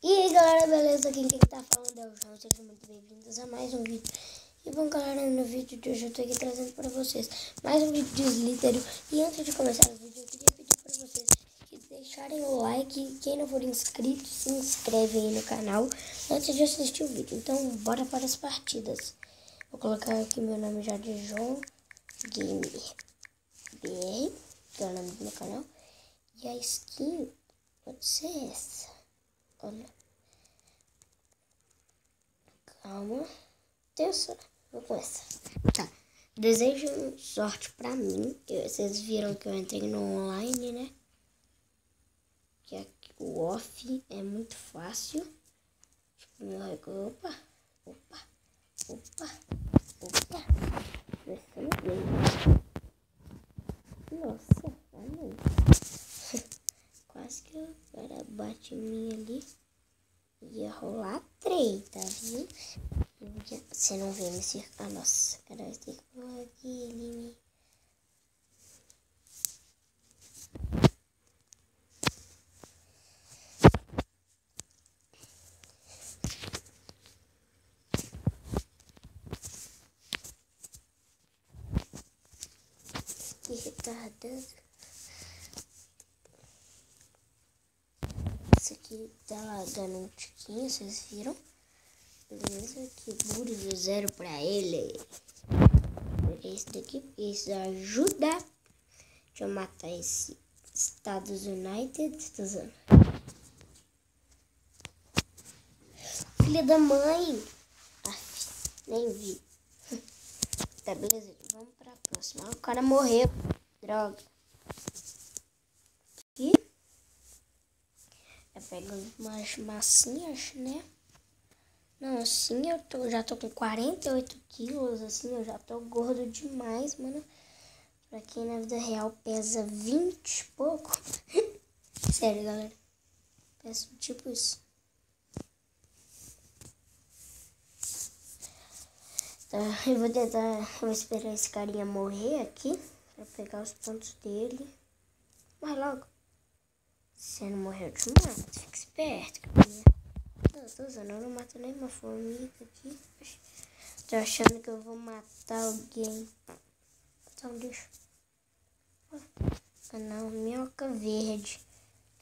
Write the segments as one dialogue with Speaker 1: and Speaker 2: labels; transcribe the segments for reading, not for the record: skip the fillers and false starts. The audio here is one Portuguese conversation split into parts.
Speaker 1: E aí galera, beleza? Aqui quem tá falando é o João, sejam muito bem-vindos a mais um vídeo. E bom galera, no vídeo de hoje eu tô aqui trazendo pra vocês mais um vídeo de Slittero. E antes de começar o vídeo eu queria pedir pra vocês que deixarem o like. Quem não for inscrito, se inscreve aí no canal antes de assistir o vídeo. Então bora para as partidas. Vou colocar aqui meu nome já de João Gamer BR, que é o nome do meu canal. E a skin pode ser essa. Olha. Calma. Terça. Vou começar. Tá. Desejo sorte pra mim. Vocês viram que eu entrei no online, né? Que aqui, o off é muito fácil. Tipo, meu recurso. Opa. Opa. Opa. Opa. Começando bem. Nossa. Amém. Quase que o cara bate em mim ali. Ia rolar treta, viu? Você não vê me cercar. Nossa, cara, vai ter que pular aqui. Ele me... Que retardado. Esse aqui tá lá dando um tiquinho, vocês viram? Beleza, que burro de 0 pra ele. Esse daqui, porque isso ajuda. Deixa eu matar esse Estados United. Tô usando. Filha da mãe. Nem vi. Tá, beleza, vamos pra próxima. O cara morreu. Droga. Aqui. Eu pego umas massinhas, né? Não, assim já tô com 48 quilos, assim, eu já tô gordo demais, mano. Pra quem na vida real pesa 20 e pouco. Sério, galera. Peço tipo isso. Tá, eu vou esperar esse carinha morrer aqui. Pra pegar os pontos dele. Mas logo. Se você não morrer, eu te mato. Fica esperto, carinha. Não, tô usando, eu não mato nenhuma formiga aqui. Tô achando que eu vou matar alguém. Matar um lixo. Ah, não, minhoca verde.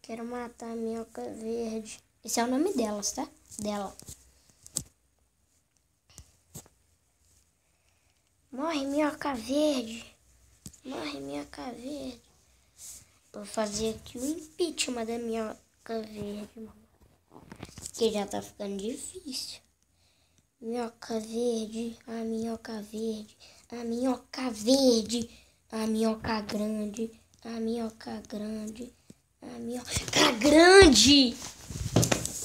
Speaker 1: Quero matar a minhoca verde. Esse é o nome delas, tá? Dela. Morre, minhoca verde. Morre, minhoca verde. Vou fazer aqui o impeachment da minhoca verde, mano. Que já tá ficando difícil. Minhoca verde, a minhoca verde, a minhoca verde, a minhoca grande, a minhoca grande, a minhoca grande.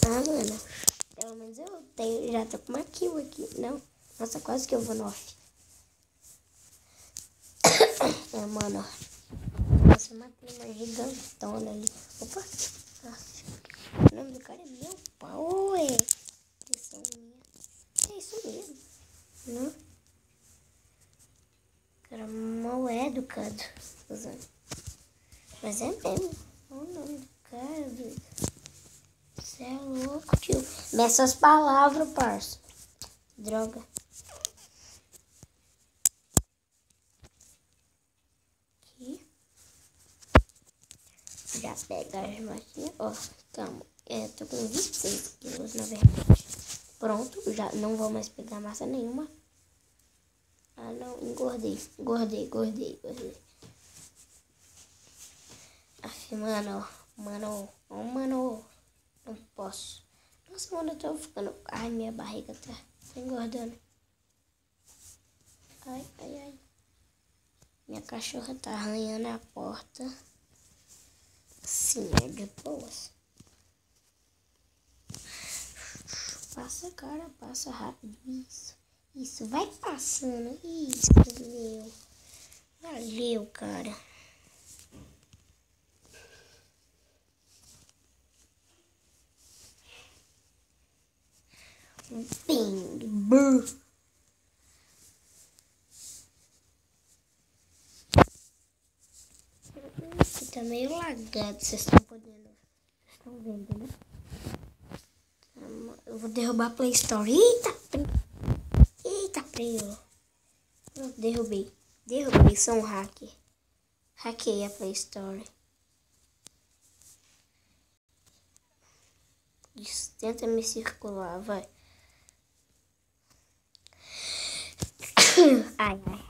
Speaker 1: Ah, mano, pelo menos eu tenho, já tô com uma kill aqui. Não, nossa, quase que eu vou no off. É, mano, nossa, eu matei uma gigantona ali. Opa, nossa, o nome do cara é meu pau, ué. É isso mesmo, não? O cara mal é educado, usando. Mas é mesmo. Olha o nome do cara, doido. Você é louco, tio. Nessas palavras, parça. Droga. Aqui. Já pega as massinhas. Ó, calma. Tô com 26 quilos, na verdade. Pronto, já não vou mais pegar massa nenhuma. Ah, não, engordei. Engordei. Aff, mano, não posso. Nossa, mano, eu tô ficando... Ai, minha barriga tá engordando. Ai. Minha cachorra tá arranhando a porta. Sim, é de boas. Passa, cara, passa rápido. Isso, vai passando. Isso, meu. Valeu, cara. Bing, brr. Aqui tá meio lagado, vocês estão podendo. Vocês estão vendo, né? vou derrubar a Play Store. Eita, eita, preso. Pronto, derrubei. Derrubei, sou um hacker. Hackei a Play Store. Isso, tenta me circular, vai. Ai, ai.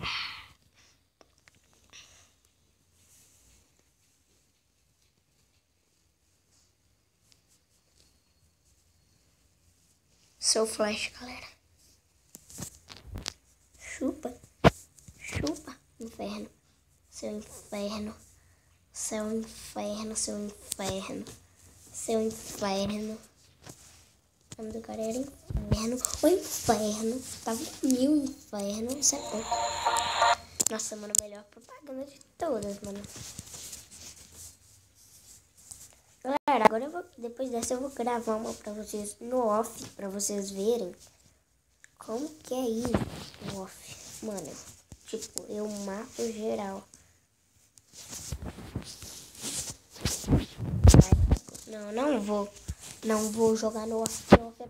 Speaker 1: Seu flash, galera. Chupa. Chupa, inferno. Seu inferno. Seu inferno, seu inferno. Seu inferno. O nome do cara era Inferno. O Inferno. Tava 1000 Inferno. Isso é pouco. Nossa, mano, a melhor propaganda de todas, mano. Galera, agora eu vou, depois dessa eu vou gravar uma pra vocês no off, pra vocês verem como que é ir no off. Mano, tipo, eu mato geral. Não, não vou. Não vou jogar no off. No off é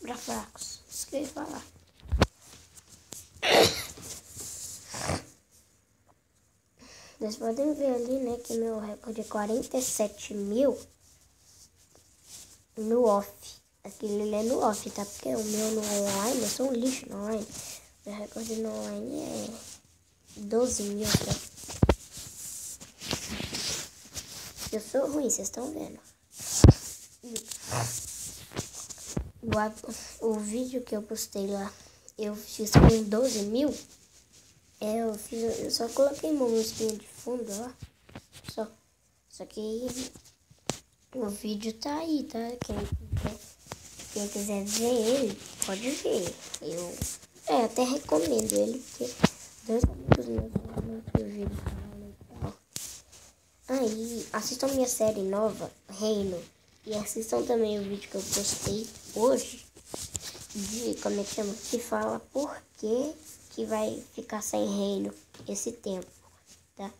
Speaker 1: pra fracos. Isso que eu ia falar. Vocês podem ver ali, né, que meu recorde é 47.000 no off. Aquele é no off, tá? Porque o meu no online, eu sou um lixo no online. Meu recorde no online é 12.000, tá? Eu sou ruim, vocês estão vendo. O vídeo que eu postei lá, eu fiz com 12.000. Eu só coloquei uma musiquinha de fundo, ó. Só que o vídeo tá aí, tá? Quem quiser ver ele, pode ver. Eu até recomendo ele, porque 2 amigos meus viram muito vídeo e tal. Aí, assistam minha série nova, Reino. E assistam também o vídeo que eu postei hoje, de, como é que chama? Que fala por que vai ficar sem reino esse tempo, tá?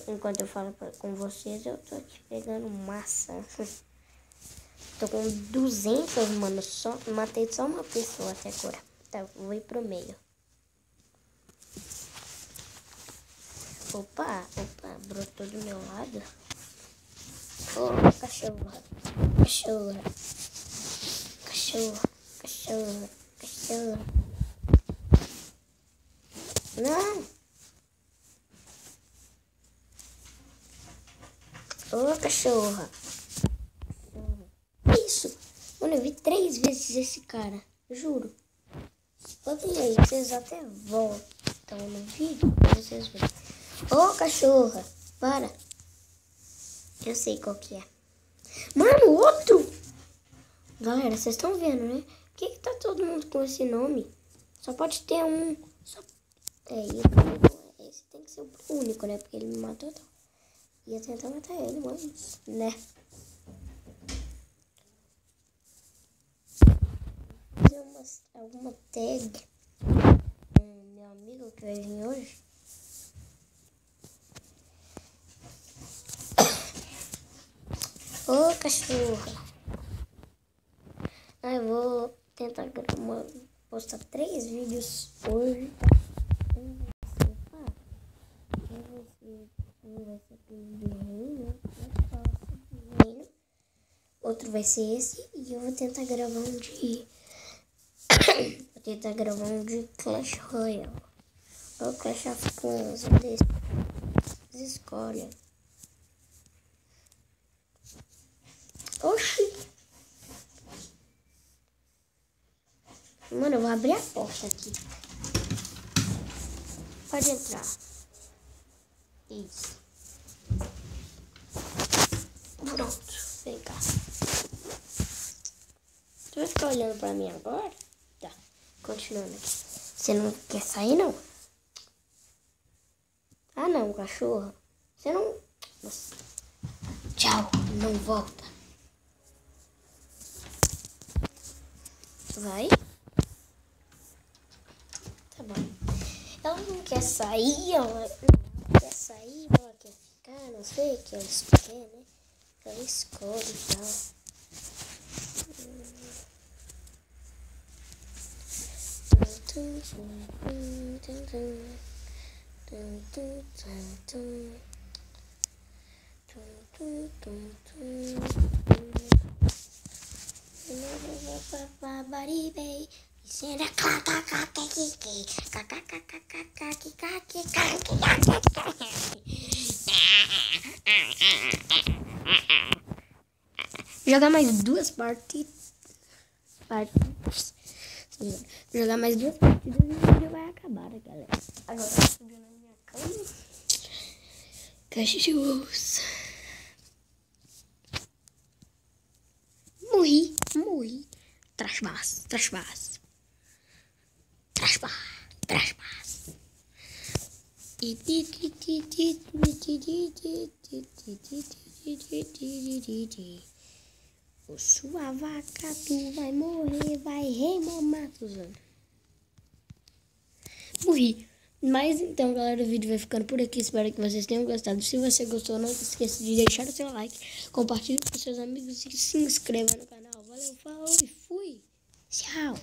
Speaker 1: Enquanto eu falo com vocês, eu tô aqui pegando massa. Tô com 200, mano, matei só uma pessoa até agora. Tá, vou ir pro meio. Opa, brotou do meu lado. Ô, cachorra. Não. Ô, cachorra. Isso. Mano, eu vi 3 vezes esse cara. Juro. Podem aí, vocês até voltam no vídeo pra vocês verem. Ô, cachorra. Para. Eu sei qual que é. Mano, outro. Galera, vocês estão vendo, né? Por que tá todo mundo com esse nome? Só pode ter um. Esse tem que ser o único, né? Porque ele me matou. Ia tentar matar ele, mas, né? Fazer alguma tag com meu amigo que vai vir hoje. Ô, cachorra. Eu vou tentar postar 3 vídeos hoje. Um vai ser de reino, outro vai ser esse, e eu vou tentar gravar um de Clash Royale ou Clash of Clans, um desses. Vocês escolhem. Oxi! Mano, eu vou abrir a porta aqui. Pode entrar. Isso. Pronto, vem cá. Tu vai ficar olhando pra mim agora? Tá, continuando aqui. Você não quer sair, não? Ah, não, cachorro. Você não... Nossa. Tchau, não volta. Vai? Tá bom. Ela não quer sair, ela quer ficar, não sei o que eles querem, né? aquela escola e tal. Jogar mais duas partidas. Jogar mais duas partidas e o vídeo vai acabar, né, galera? Agora eu tô subindo na minha cama. Cachorros. Morri. Trashbass. Ô, sua vaca, tu vai morrer, vai remamar, Suzana. Morri. Mas então, galera, o vídeo vai ficando por aqui. Espero que vocês tenham gostado. Se você gostou, não se esqueça de deixar o seu like, compartilhe com seus amigos e se inscreva no canal. Valeu, falou e fui. Tchau.